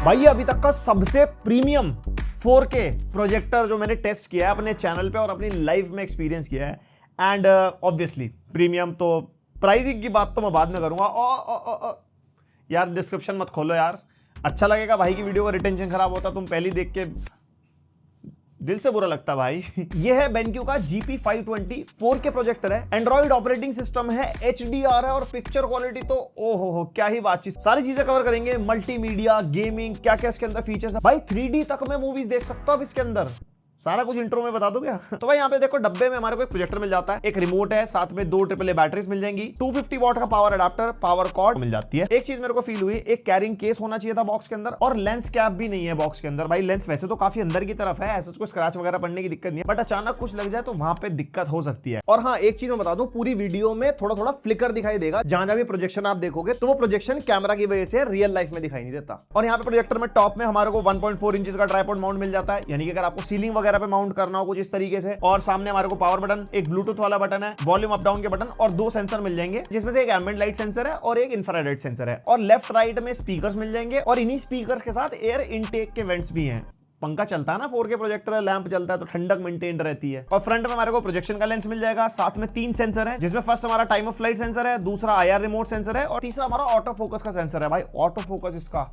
भाई ये अभी तक का सबसे प्रीमियम 4K प्रोजेक्टर जो मैंने टेस्ट किया है अपने चैनल पे और अपनी लाइफ में एक्सपीरियंस किया है। एंड ऑब्वियसली प्रीमियम तो प्राइसिंग की बात तो मैं बाद में करूंगा। यार डिस्क्रिप्शन मत खोलो यार, अच्छा लगेगा भाई की वीडियो का रिटेंशन खराब होता तुम पहले देख के दिल से बुरा लगता भाई। ये है बेनक्यू का GP520 4K प्रोजेक्टर है, एंड्रॉइड ऑपरेटिंग सिस्टम है, HDR है और पिक्चर क्वालिटी तो ओहो हो क्या ही बातचीत। सारी चीजें कवर करेंगे, मल्टीमीडिया, गेमिंग, क्या क्या इसके अंदर फीचर्स है। भाई 3D तक मैं मूवीज देख सकता हूं अब इसके अंदर, सारा कुछ इंट्रो में बता दो क्या। तो भाई यहाँ पे देखो डब्बे में हमारे को एक प्रोजेक्टर मिल जाता है, एक रिमोट है, साथ में 2 AAA बैटरीज मिल जाएंगी, 250 वॉट का पावर अडाप्टर, पावर कॉर्ड मिल जाती है। एक चीज मेरे को फील हुई, एक कैरिंग केस होना चाहिए था बॉक्स के अंदर, और लेंस कैप भी नहीं है बॉक्स के अंदर। भाई लेंस वैसे तो काफी अंदर की तरफ है, ऐसा कोई स्क्रैच वगैरह पड़ने की दिक्कत नहीं है, बट अचानक कुछ लग जाए तो वहां पे दिक्कत हो सकती है। और हाँ एक चीज मैं बता दूं, पूरी वीडियो में थोड़ा थोड़ा फ्लिकर दिखाई देगा, जहां जहां भी प्रोजेक्शन आप देखोगे तो वो प्रोजेक्शन कैमरा की वजह से रियल लाइफ में दिखाई नहीं देता। और यहाँ पे प्रोजेक्टर में टॉप में हमारे को 1.4 इंच का ट्राइपॉड माउंट मिल जाता है, यानी कि अगर आपको सीलिंग वगैरह पे माउंट करना हो कुछ इस तरीके से। और सामने हमारे को पावर बटन, एक ब्लूटूथ वाला बटन है, वॉल्यूम अप डाउन के बटन और 2 सेंसर मिल जाएंगे, जिसमें से एक एम्बिएंट लाइट सेंसर है और एक इंफ्रारेड सेंसर है। और लेफ्ट राइट में स्पीकर्स मिल जाएंगे और इन्हीं स्पीकर्स के साथ एयर इनटेक के वेंट्स भी हैं। पंखा चलता है ना 4K प्रोजेक्टर है, लैंप चलता है तो ठंडक मेंटेन रहती है। और फ्रंट में हमारे को प्रोजेक्शन का लेंस मिल जाएगा, साथ में 3 सेंसर है, जिसमें फर्स्ट हमारा टाइम ऑफ फ्लाइट सेंसर है, दूसरा IR रिमोट सेंसर है और तीसरा हमारा ऑटो फोकस का सेंसर है। भाई ऑटो फोकस इसका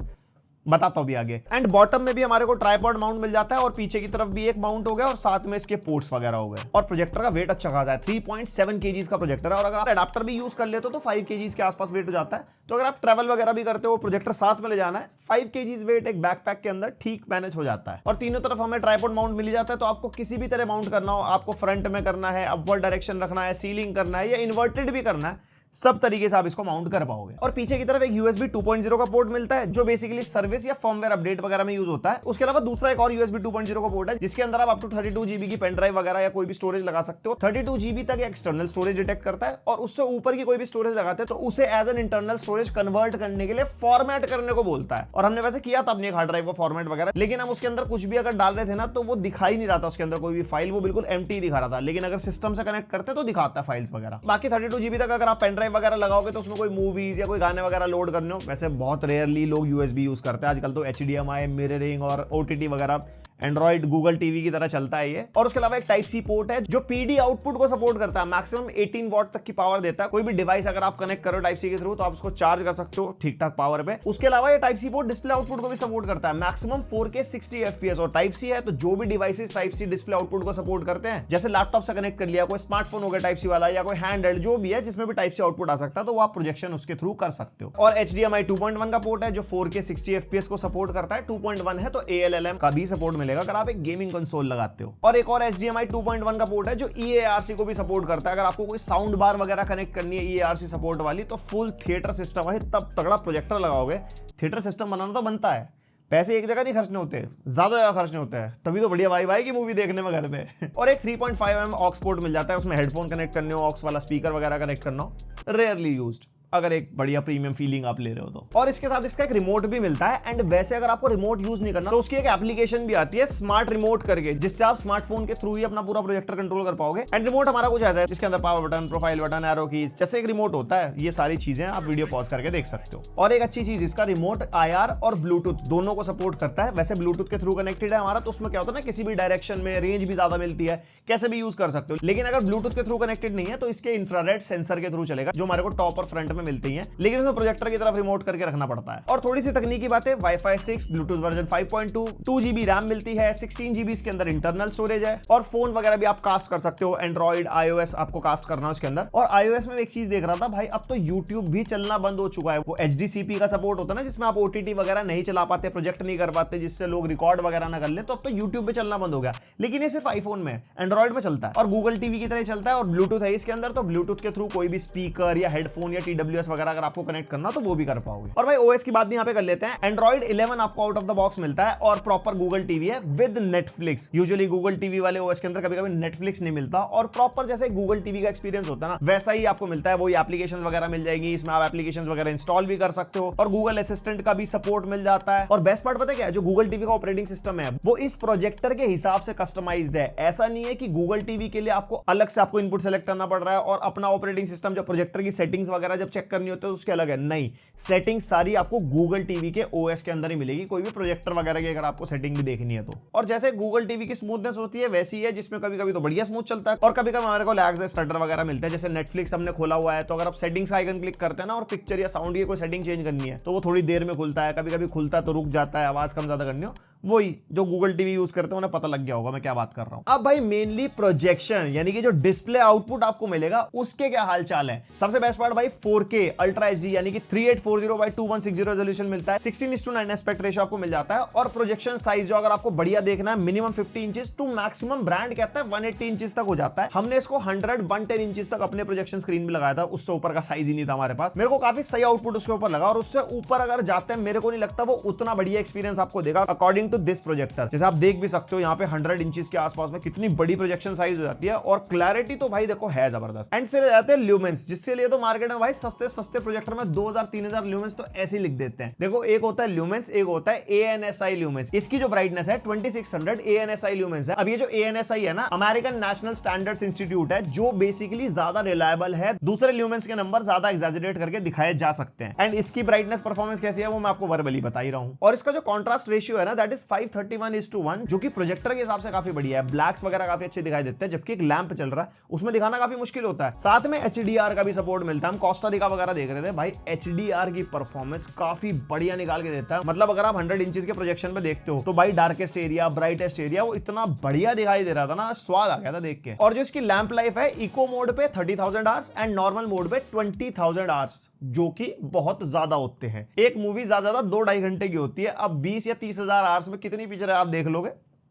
बताता हूं भी आगे। एंड बॉटम में भी हमारे को ट्राइपॉड माउंट मिल जाता है और पीछे की तरफ भी एक माउंट हो गया और साथ में इसके पोर्ट्स वगैरह हो गए। और प्रोजेक्टर का वेट अच्छा खासा है, 3.7 kg का प्रोजेक्टर है। और अगर आप अडाप्टर भी यूज कर लेते हो तो 5 kg के आसपास वेट हो जाता है। तो अगर आप ट्रैवल वगैरह भी करते हो, प्रोजेक्टर साथ में ले जाना है, 5 kg वेट एक बैकपैक के अंदर ठीक मैनेज हो जाता है। और तीनों तरफ हमें ट्राइपॉड माउंट मिल जाता है, तो आपको किसी भी तरह माउंट करना हो, आपको फ्रंट में करना है, अपवर्ड डायरेक्शन रखना है, सीलिंग करना है या इन्वर्टेड भी करना है, सब तरीके से आप इसको माउंट कर पाओगे। और पीछे की तरफ एक USB 2.0 का पोर्ट मिलता है, जो बेसिकली सर्विस या फर्मवेयर अपडेट वगैरह में यूज होता है। उसके अलावा दूसरा एक और USB 2.0 का पोर्ट है, जिसके अंदर आप अप टू 32 GB की पेन ड्राइव वगैरह या कोई भी स्टोरेज लगा सकते हो। 32 GB तक एक्सटर्नल स्टोरेज डिटेक्ट करता है और उससे ऊपर की कोई भी स्टोरेज लगाते हैं तो उसे as an internal storage convert करने के लिए फॉर्मेट करने को बोलता है। और हमने वैसे किया था अपनी एक हार्ड ड्राइव को फॉर्मेट वगैरह, लेकिन हम उसके अंदर कुछ भी अगर डाल रहे थे ना तो वो दिखाई नहीं रहा था, उसके अंदर कोई भी फाइल, वो बिल्कुल एम्प्टी दिखा रहा था। लेकिन अगर सिस्टम से कनेक्ट करते तो दिखाता है फाइल्स वगैरह। बाकी 32 GB तक अगर आप पेन ड्राइव वगैरह लगाओगे तो उसमें कोई मूवीज या कोई गाने वगैरह लोड करने हो, वैसे बहुत रेयरली लोग USB यूज करते हैं आजकल, तो HDMI, मिररिंग और OTT वगैरह एंड्रॉइड गूगल टीवी की तरह चलता है ये। और उसके अलावा एक टाइप सी पोर्ट है जो PD आउटपुट को सपोर्ट करता है, मैक्सिमम 18 वॉट तक की पावर देता है। कोई भी डिवाइस अगर आप कनेक्ट करो टाइप सी के थ्रू तो आप उसको चार्ज कर सकते हो ठीक ठाक पावर पे। उसके अलावा ये type C port display output को भी सपोर्ट करता है, मैक्सिमम 4K 60 FPS। और टाइप सी है तो जो भी devices type C display output को सपोर्ट करते हैं, जैसे लैपटॉप से कनेक्ट कर लिया, कोई स्मार्टफोन हो गया टाइप सी वाला, या कोई हैंडहेल्ड जो भी है जिसमें भी टाइप सी आउटपुट आ सकता है, तो वो आप प्रोजेक्शन उसके थ्रू कर सकते हो। और HDMI 2.1 का पोर्ट है जो 4K 60 FPS को सपोर्ट करता है। 2.1 है तो ALLM का भी सपोर्ट मिलेगा अगर आप एक गेमिंग कंसोल लगाते हो। और एक और HDMI 2.1 का पोर्ट है जो EARC को भी सपोर्ट करता है। अगर आपको कोई साउंड बार वगैरह कनेक्ट करनी है EARC सपोर्ट वाली, तो फुल थिएटर सिस्टम है, तब तगड़ा प्रोजेक्टर लगाओगे। थिएटर सिस्टम बनाना तो बनता है, पैसे एक जगह नहीं खर्चने होते, ज्यादा जगह खर्चने होते हैं, तभी तो बढ़िया भाई की मूवी देखने में घर पे। और एक 3.5mm ऑक्स पोर्ट मिल जाता है, उसमें हेडफोन कनेक्ट करने हो, ऑक्स वाला स्पीकर वगैरह कनेक्ट करना हो, रेयरली यूज्ड अगर एक बढ़िया प्रीमियम फीलिंग आप ले रहे हो तो। और इसके साथ इसका एक रिमोट भी मिलता है। एंड वैसे अगर आपको रिमोट यूज नहीं करना तो उसकी एक एप्लीकेशन भी आती है स्मार्ट रिमोट करके, जिससे आप स्मार्टफोन के थ्रू ही अपना पूरा प्रोजेक्टर कंट्रोल कर पाओगे। एंड रिमोट हमारा कुछ ऐसा है जिसके अंदर power button, profile button, arrow keys जैसे एक रिमोट होता है। ये सारी चीजें आप वीडियो पॉज करके देख सकते हो। और एक अच्छी चीज, इसका रिमोट IR और ब्लूटूथ दोनों को सपोर्ट करता है। वैसे ब्लूटूथ के थ्रू कनेक्टेड है हमारा, तो उसमें क्या होता है ना, किसी भी डायरेक्शन में रेंज भी ज्यादा मिलती है, कैसे भी यूज कर सकते हो। लेकिन अगर ब्लूटूथ के थ्रू कनेक्टेड नहीं है तो इसके इंफ्रारेड सेंसर के थ्रू चलेगा, जो हमारे को टॉप और फ्रंट में मिलती है, लेकिन इसमें प्रोजेक्टर की तरफ रिमोट करके रखना पड़ता है। और थोड़ी सी तकनीकी बातें, Wi-Fi 6, Bluetooth version 5.2, 2 GB RAM मिलती है, 16 GB इसके अंदर इंटरनल स्टोरेज है। और फोन वगैरह भी आप कास्ट कर सकते हो, एंड्रॉइड, iOS आपको कास्ट करना है उसके अंदर। और iOS में एक चीज देख रहा था भाई, अब तो YouTube भी चलना बंद हो चुका है। वो HDCP का सपोर्ट होता है ना, जिसमें आप OTT वगैरह नहीं चला पाते, प्रोजेक्ट नहीं कर पाते, जिससे लोग रिकॉर्ड वगैरह ना कर ले, तो अब तो YouTube पे चलना बंद हो गया। लेकिन ये सिर्फ आईफोन में, एंड्रॉइड में चलता है और गूगल टीवी की तरह चलता है। और ब्लूटूथ है इसके अंदर, तो ब्लूटूथ के थ्रू कोई भी स्पीकर या हेडफोन या TWS वगैरह अगर आपको कनेक्ट करना तो वो भी कर पाओगे। और भाई OS की बात भी यहाँ पे कर लेते हैं। एंड्रॉइड 11 आपको आउट ऑफ द बॉक्स मिलता है और प्रॉपर गूगल टीवी है with Netflix. Usually Google TV वाले OS के अंदर कभी कभी नेटफ्लिक्स नहीं मिलता, और प्रॉपर जैसे गूगल टीवी का एक्सपीरियंस होता है ना, वैसा ही आपको मिलता है। वही एप्लीकेशन वगैरह मिल जाएगी, इसमें आप एप्लीकेशन वगैरह इंस्टॉल भी कर सकते हो और गूगल असिस्टेंट का भी सपोर्ट मिल जाता है। और बेस्ट पार्ट पता है क्या है, जो गूगल टीवी का ऑपरेटिंग सिस्टम है वो इस प्रोजेक्टर के हिसाब से कस्टमाइज्ड है। ऐसा नहीं है कि गूगल टीवी के लिए आपको अलग से आपको इनपुट सेलेक्ट करना पड़ रहा है और अपना ऑपरेटिंग सिस्टम जो प्रोजेक्टर की सेटिंग्स वगैरह जब चेक करनी होती है तो उसके अलग है, नहीं, सेटिंग सारी आपको गूगल टीवी के ओएस के अंदर ही मिलेगी, कोई भी प्रोजेक्टर वगैरह की अगर आपको सेटिंग भी देखनी है तो। और जैसे गूगल टीवी की स्मूथनेस होती है वैसी है, जिसमें कभी कभी तो बढ़िया स्मूथ चलता है और कभी कभी हमारे को लैग्स स्टटर वगैरह मिलता है। जैसे नेटफ्लिक्स हमने खोला हुआ है तो अगर आप सेटिंग्स का आइकन क्लिक करते हैं ना और पिक्चर या साउंड की कोई सेटिंग चेंज करनी है तो वो थोड़ी देर में खुलता है, कभी कभी खुलता है तो रुक जाता है, आवाज कम ज्यादा करनी हो, वही जो गूगल टीवी यूज करते हैं उन्हें पता लग गया होगा मैं क्या बात कर रहा हूं। अब भाई मेनली प्रोजेक्शन यानी कि जो डिस्प्ले आउटपुट आपको मिलेगा उसके क्या हाल चाल है। सबसे बेस्ट पार्ट भाई 4K अल्ट्रा एचडी यानी कि 3840x2160 रेजोल्यूशन मिलता है, 16:9 एस्पेक्ट रेशियो आपको मिल जाता है और प्रोजेक्शन साइज जो अगर आपको बढ़िया देखना है minimum 50 inches to maximum brand कहता है 180 इंचेस तक हो जाता है। हमने इसको 110 इंचेस तक अपने प्रोजेक्शन स्क्रीन में लगाया था, उससे ऊपर का साइज ही नहीं था हमारे पास। मेरे को काफी सही आउटपुट उसके ऊपर लगा और उससे ऊपर अगर जाते हैं मेरे को नहीं लगता वो उतना बढ़िया एक्सपीरियंस आपको देगा अकॉर्डिंग टू दिस प्रोजेक्टर। जैसे आप देख भी सकते हो यहाँ पे 100 इंचेस के आसपास में कितनी बड़ी प्रोजेक्शन साइज हो जाती है और क्लैरिटी तो भाई देखो है जबरदस्त। एंड फिर जाते हैं ल्यूमेंस, जिसके लिए तो मार्केट में भाई सस्ते प्रोजेक्टर में 2000-3000 ल्यूमेंस तो ऐसे ही लिख देते हैं। देखो एक होता है ल्यूमेंस, एक होता है ANSI ल्यूमेंस। इसकी जो ब्राइटनेस है 2600 ANSI ल्यूमेंस है। अब ये जो ANSI है ना अमेरिकन नेशनल स्टैंडर्ड्स इंस्टीट्यूट है जो बेसिकली ज्यादा रिलायबल है, दूसरे ल्यूमेंस के नंबर ज्यादा एग्जैजरेट करके दिखाए जा सकते हैं। एंड इसकी ब्राइटनेस परफॉर्मेंस कैसी है वो मैं आपको वर्बली बता ही रहा हूं। और इसका जो कॉन्ट्रास्ट रेशियो है ना दैट इज 531:1 जो कि प्रोजेक्टर के हिसाब से काफी बढ़िया है। ब्लैक्स वगैरह काफी अच्छे दिखाई देते हैं, जबकि एक लैंप चल रहा है उसमें दिखाना काफी मुश्किल होता है। साथ में HDR का भी सपोर्ट मिलता है। हम कोस्टा रिका वगैरह देख रहे थे भाई, HDR की परफॉर्मेंस काफी बढ़िया निकाल के देता है। मतलब अगर आप 100 इंचेस के प्रोजेक्शन में देखते हो तो भाई डार्केस्ट एरिया ब्राइटेस्ट एरिया वो इतना बढ़िया दिखाई दे रहा था ना, स्वाद आ गया था देख के। और जो इसकी लैंप लाइफ है इको मोड पे 30,000 आवर्स एंड नॉर्मल मोड पे 20,000 आवर्स, जो कि बहुत ज्यादा होते हैं। एक मूवी ज्यादा 2-2.5 घंटे की होती है। अब 20 या 30,000 आवर्स में कितनी पिक्चर है आप देख लोगे,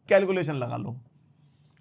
कैलकुलेशन लगा लो,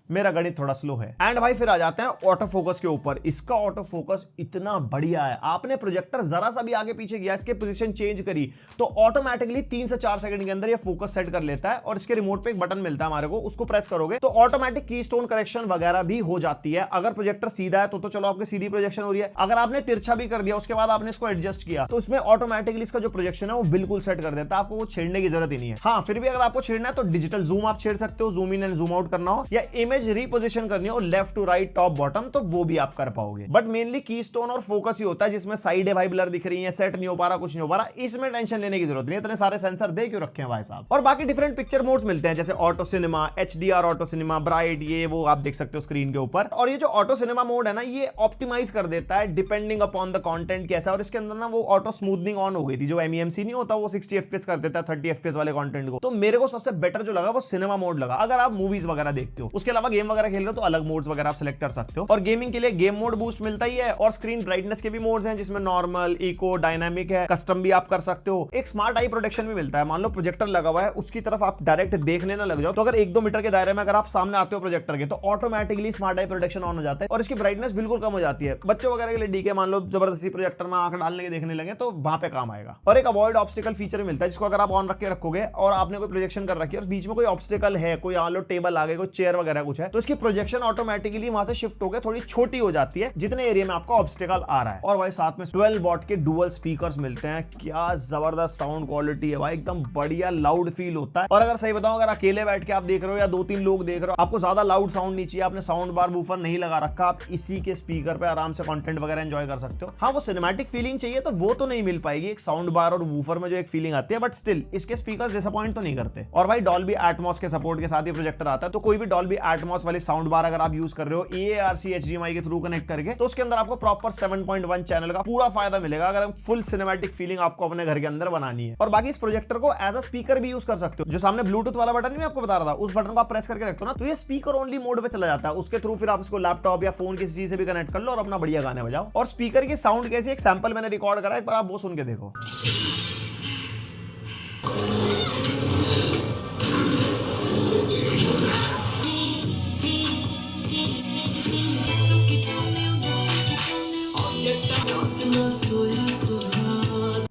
मेरा गणित थोड़ा स्लो है। एंड भाई फिर आ जाते हैं ऑटो फोकस के ऊपर। इसका ऑटो फोकस इतना बढ़िया है, आपने प्रोजेक्टर जरा सा भी आगे पीछे किया, इसके पोजीशन चेंज करी तो ऑटोमेटिकली 3 से 4 सेकंड के अंदर ये फोकस सेट कर लेता है। और इसके रिमोट पे एक बटन मिलता है हमारे को, उसको प्रेस करोगे तो ऑटोमेटिक कीस्टोन करेक्शन वगैरह भी हो जाती है। अगर प्रोजेक्टर सीधा है तो चलो आपकी सीधी प्रोजेक्शन हो रही है, अगर आपने तिरछा भी कर दिया उसके बाद आपने इसको एडजस्ट किया तो इसमें ऑटोमेटिकली इसका जो प्रोजेक्शन है वो बिल्कुल सेट कर देता है, आपको वो छेड़ने की जरूरत ही नहीं है। हाँ फिर भी अगर आपको छेड़ना है तो डिजिटल जूम आप छेड़ सकते हो, zoom in and zoom out करना हो या इमेज रीपोजिशन और left to right top bottom तो वो भी आप कर पाओगे। बट मेनली कीस्टोन और फोकस ही होता है जिसमें साइड है भाई ब्लर दिख रही है, सेट नहीं हो पा रहा, कुछ नहीं हो पा रहा, इसमें टेंशन लेने की जरूरत नहीं, इतने सारे सेंसर दे क्यों रखे हैं भाई साहब। और बाकी डिफरेंट पिक्चर मोड्स मिलते हैं जैसे auto cinema, HDR auto cinema, bright, ये वो आप देख सकते हो स्क्रीन के ऊपर। और ये जो ऑटो सिनेमा मोड है ना ये ऑप्टिमाइज कर देता है डिपेंडिंग अपॉन द कंटेंट कैसा। और इसके अंदर ना वो ऑटो स्मूथनिंग ऑन हो गई थी, जो MEMC नहीं होता वो 60 FPS कर देता है 30 FPS वाले कंटेंट को। तो मेरे को सबसे बेटर जो लगा वो सिनेमा मोड लगा। अगर आप मूवीज वगैरह देखते हो, उसके अलावा गेम वगैरह खेल रहे हो तो अलग मोड्स वगैरह आप सेलेक्ट कर सकते हो। और गेमिंग के लिए गेम मोड बूस्ट मिलता ही है और स्क्रीन ब्राइटनेस के भी मोड्स हैं जिसमें नॉर्मल, इको, डायनामिक है, कस्टम भी आप कर सकते हो। एक स्मार्ट आई प्रोटेक्शन भी मिलता है। मान लो प्रोजेक्टर लगा हुआ है उसकी तरफ आप डायरेक्ट देखने ना लग जाओ तो अगर 1-2 मीटर के दायरे में अगर आप सामने आते हो प्रोजेक्टर के तो automatically smart I protection on हो जाता है और इसकी ब्राइटनेस बिल्कुल कम हो जाती है। बच्चों वगैरह के लिए ठीक है, मान लो जबरदस्ती प्रोजेक्टर में आंख डालने के देखने लगे तो वहां पे काम आएगा। और एक अवॉइड ऑब्स्टिकल फीचर मिलता है जिसको अगर आप ऑन रख के रखोगे और आपने कोई प्रोजेक्शन कर रखी है और बीच में कोई ऑब्स्टिकल है, कोई मान लो टेबल आ गई, कोई चेयर वगैरह कुछ है तो इसकी प्रोजेक्शन ऑटोमेटिकली वहां से शिफ्ट होकर थोड़ी छोटी हो जाती है जितने एरिया में आपका ऑब्स्टिकल आ रहा है। और भाई साथ में 12 वॉट के डुअल स्पीकर्स मिलते हैं, क्या जबरदस्त साउंड क्वालिटी है भाई, एकदम बढ़िया लाउड फील होता है। और अगर सही बताऊं अगर अकेले बैठ के आप देख रहे हो या 2-3 लोग देख रहे हो, आपको ज्यादा लाउड साउंड नहीं चाहिए, आपने साउंड बार वूफर नहीं लगा रखा, आप इसी के स्पीकर पे आराम से कंटेंट वगैरह एंजॉय कर सकते हो। हाँ वो सिनेमैटिक फीलिंग चाहिए तो वो तो नहीं मिल पाएगी एक साउंड बार और वूफर में जो एक फीलिंग आती है, बट स्टिल इसके स्पीकर्स डिसअपॉइंट तो नहीं करते। और भाई डॉल्बी एटमॉस के सपोर्ट के साथ ये प्रोजेक्टर आता है तो कोई भी डॉल्बी एटमॉस वाली साउंड बार अगर आप यूज कर रहे हो AARC HDMI के थ्रू कनेक्ट करके तो उसके अंदर आपको प्रॉपर 7.1 चैनल का पूरा फायदा मिलेगा अगर फुल सिनेमैटिक फीलिंग आपको अपने घर के अंदर बनानी है। और बाकी इस प्रोजेक्टर को एज अ स्पीकर भी यूज कर सकते हो। जो सामने ब्लूटूथ वाला बटन नहीं मैं आपको बता रहा था, उस बटन को आप प्रेस करके रखते हो ना तो ये स्पीकर ओनली मोड पे चला जाता है। उसके थ्रू फिर आप इसको लैपटॉप या फोन किसी चीज से भी कनेक्ट कर लो और अपना बढ़िया गाने बजाओ। और स्पीकर की साउंड कैसी, एक सैंपल मैंने रिकॉर्ड करा, एक बार आप वो सुन के देखो।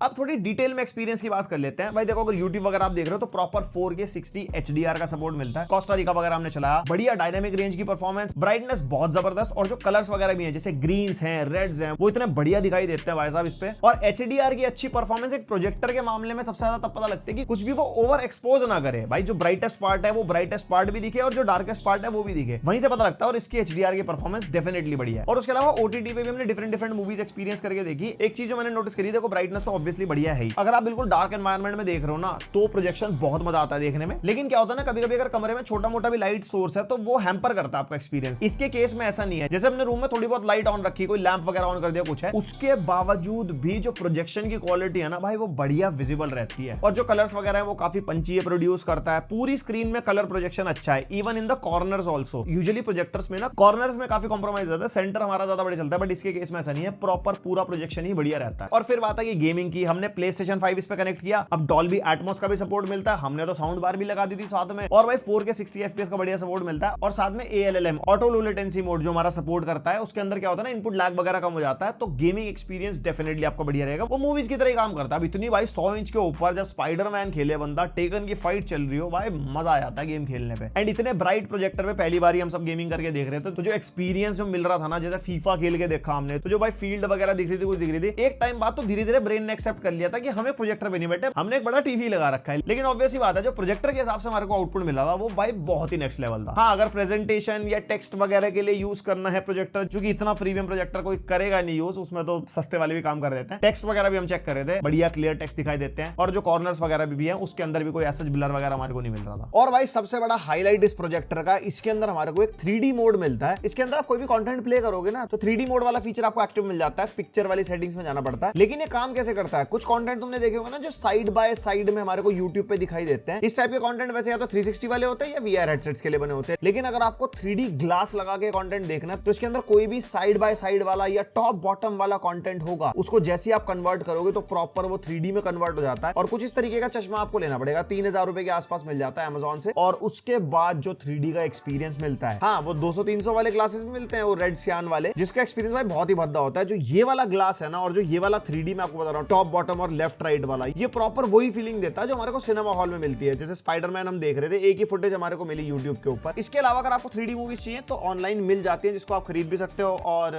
अब अब थोड़ी डिटेल में एक्सपीरियंस की बात कर लेते हैं। भाई देखो, अगर YouTube वगैरह आप देख रहे हो तो प्रॉपर 4K 60 HDR का सपोर्ट मिलता है। कोस्टा रिका वगैरह हमने चलाया, बढ़िया डायनामिक रेंज की परफॉर्मेंस, ब्राइटनेस बहुत जबरदस्त, और जो कलर्स वगैरह भी हैं जैसे ग्रीन्स हैं, रेड्स हैं, वो इतने बढ़िया दिखाई देते हैं भाई साहब इस पे। और HDR की अच्छी परफॉर्मेंस एक प्रोजेक्टर के मामले में सबसे ज्यादा तब पता लगता है कि कुछ भी वो ओवर एक्सपोज ना करे। भाई जो ब्राइटेस्ट पार्ट है वो ब्राइटेस्ट पार्ट भी दिखे और जो डार्केस्ट पार्ट है वो भी दिखे, वहीं से पता लगता है। और इसकी HDR की परफॉर्मेंस डेफिनेटली बढ़िया है। और उसके अलावा OTT पे भी हमने डिफरेंट मूवीज एक्सपीरियंस करके देखी। एक चीज जो मैंने नोटिस करी, देखो ब्राइटनेस तो ऑब्वियसली बढ़िया है ही। अगर आप बिल्कुल डार्क एनवायरनमेंट में देख रहे हो ना तो प्रोजेक्शन बहुत मजा आता है देखने में। लेकिन क्या होता है ना, कभी कभी अगर कमरे में छोटा मोटा भी लाइट सोर्स है तो वो हैम्पर करता है आपका एक्सपीरियंस। इसके केस में ऐसा नहीं है। जैसे अपने रूम में थोड़ी बहुत लाइट ऑन रखी, कोई लैंप वगैरह ऑन कर दिया, कुछ है, उसके बावजूद भी जो प्रोजेक्शन की क्वालिटी है ना भाई, वो बढ़िया विजिबल रहती है। और जो कलर्स वगैरह है वो काफी पंची प्रोड्यूस करता है। पूरी स्क्रीन में कलर प्रोजेक्शन अच्छा है, even in the corners also. Usually projectors में ना कॉर्नर्स में काफी कॉम्प्रोमाइज रहता है, सेंटर हमारा ज्यादा बढ़िया चलता है, बट इसके केस में ऐसा नहीं है, प्रॉपर पूरा प्रोजेक्शन ही बढ़िया रहता है। और फिर बात है कि गेमिंग की, हमने PlayStation 5 इस पे कनेक्ट किया। अब डॉल्बी एटमॉस का भी सपोर्ट मिलता है, हमने तो साउंड बार भी लगा दी थी साथ में। और भाई 4K 60 FPS का बढ़िया सपोर्ट मिलता है। और साथ में ALLM auto low latency mode जो हमारा सपोर्ट करता है, उसके अंदर क्या होता है ना, इनपुट लैग वगैरह कम हो जाता है, तो गेमिंग एक्सपीरियंस डेफिनेटली आपका बढ़िया रहेगा। वो मूवीज की तरह ही काम करता है। अब इतनी भाई 100 इंच के ऊपर जब स्पाइडरमैन खेले बंदा, टेकन की फाइट चल रही हो, भाई मजा आ जाता है गेम खेलने पे। एंड इतने ब्राइट प्रोजेक्टर पे पहली बार हम सब गेमिंग करके देख रहे थे, तो जो एक्सपीरियंस जो मिल रहा था ना, जैसे फीफा खेल के देखा हमने, तो जो भाई फील्ड वगैरह दिख रही थी, कुछ दिख रही थी, एक टाइम बाद तो धीरे धीरे ब्रेन ने एक्सेप्ट कर लिया था कि हमें प्रोजेक्टर पे नहीं बैठे, हमने एक बड़ा टीवी लगा रखा है। लेकिन ऑब्वियसली बात है, जो प्रोजेक्टर के हिसाब से हमारे को आउटपुट मिला था वो भाई बहुत ही नेक्स्ट लेवल था। हाँ, अगर प्रेजेंटेशन या टेक्स्ट वगैरह के लिए यूज करना है प्रोजेक्टर, क्योंकि इतना प्रीमियम प्रोजेक्टर कोई करेगा नहीं यूज, उसमें तो सस्ते वाले भी काम कर देते हैं। टेक्स्ट वगैरह भी हम चेक कर रहे थे, बढ़िया क्लियर टेक्स्ट दिखाई देते हैं। और जो कॉर्नर्स वगैरह भी है उसके अंदर भी कोई ऐसा ब्लर वगैरह हमारे को नहीं मिल रहा था। और भाई सबसे बड़ा हाईलाइट इस प्रोजेक्टर का, इसके अंदर हमारे को एक 3D मोड मिलता है। इसके अंदर आप कोई भी कंटेंट प्ले करोगे ना तो 3D मोड वाला फीचर आपको एक्टिव मिल जाता है। पिक्चर वाली सेटिंग्स में जाना पड़ता है। लेकिन ये काम कैसे करता है, कुछ कंटेंट तुमने देखे होंगे ना जो साइड बाय साइड में हमारे को YouTube पे दिखाई देते हैं। इस टाइप के कंटेंट वैसे या तो 360 वाले होते हैं या VR हेडसेट्स के लिए बने होते हैं। लेकिन अगर आपको 3D ग्लास लगा के कंटेंट देखना है तो इसके अंदर कोई भी साइड बाय साइड वाला या टॉप बॉटम वाला कंटेंट होगा, उसको जैसे आप कन्वर्ट करोगे तो प्रॉपर वो 3D में कन्वर्ट हो जाता है। और कुछ इस तरीके का चश्मा आपको लेना पड़ेगा, 3000 रुपए के आसपास मिल जाता है Amazon से। और उसके बाद जो 3D का एक्सपीरियंस मिलता है, हाँ वो 200-300 वाले ग्लासेस भी मिलते हैं, वो रेड सियान वाले, जिसका एक्सपीरियंस भाई बहुत ही भद्दा होता है। जो ये वाला ग्लास है ना, और जो ये वाला 3D में आपको बता रहा हूँ, टॉप बॉटम और लेफ्ट राइट वाला, ये प्रॉपर वही फीलिंग देता है जो हमारे को सिनेमा हॉल में मिलती है। जैसे स्पाइडरमैन हम देख रहे थे, एक ही फुटेज हमारे को मिली YouTube के ऊपर। इसके अलावा अगर आपको 3D मूवीज चाहिए तो ऑनलाइन मिल जाती है, जिसको आप खरीद भी सकते हो। और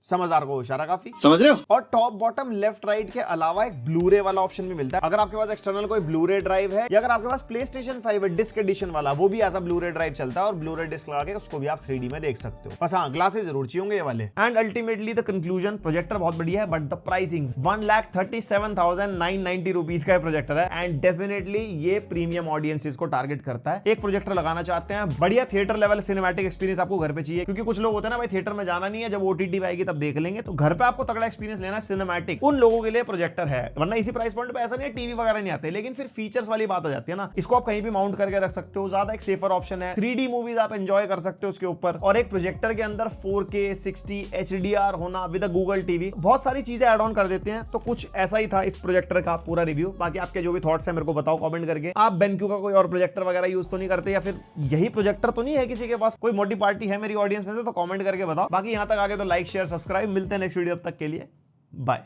समझदार को इशारा काफी, समझ रहे हो। और टॉप बॉटम लेफ्ट राइट के अलावा एक ब्लूरे वाला ऑप्शन भी मिलता है। अगर आपके पास एक्सटर्नल कोई ब्लूरे ड्राइव है, या अगर आपके पास PlayStation 5 डिस्क एडिशन वाला, वो भी ऐसा ब्लूरे ड्राइव चलता है और ब्लूरे डिस्क लगा के उसको भी आप 3D में देख सकते हो। बस हाँ, ग्लासेस जरूर चाहिए होंगे ये वाले। And ultimately the conclusion, projector बहुत बढ़िया है, बट द प्राइसिंग 1,37,990 रुपीज का प्रोजेक्टर है। एंड डेफिनेटली ये प्रीमियम ऑडियंसेस को टारगेट करता है। एक प्रोजेक्टर लगाना चाहते हैं, बढ़िया थिएटर लेवल सिनेमैटिक एक्सपीरियंस आपको घर पे चाहिए, क्योंकि कुछ लोग होते हैं ना भाई थिएटर में जाना नहीं है, जब OTT आएगी तब देख लेंगे। तो घर पे आपको तगड़ा एक्सपीरियंस लेना है सिनेमैटिक, उन लोगों के लिए प्रोजेक्टर है। वरना इसी प्राइस पॉइंट पे ऐसा नहीं है टीवी वगैरह नहीं आते। लेकिन फिर फीचर्स वाली बात आ जाती है ना, इसको आप कहीं भी माउंट करके रख सकते हो, ज्यादा एक सेफर ऑप्शन है। 3D मूवीज आप एंजॉय कर सकते हो उसके ऊपर। और एक प्रोजेक्टर के अंदर 4K 60 HDR होना विद अ गूगल टीवी, बहुत सारी चीजें ऐड ऑन कर देते हैं। तो कुछ ऐसा ही था इस प्रोजेक्टर का पूरा रिव्यू। बाकी आपके जो भी थॉट्स है मेरे को बताओ कमेंट करके। आप BenQ का कोई और प्रोजेक्टर वगैरह यूज तो नहीं करते, या फिर यही प्रोजेक्टर तो नहीं है किसी के पास, कोई मोटी पार्टी है मेरी ऑडियंस में से, तो कमेंट करके बताओ। बाकी यहाँ तक आगे तो लाइक शेयर सब्सक्राइब। मिलते हैं नेक्स्ट वीडियो, तब तक के लिए बाय।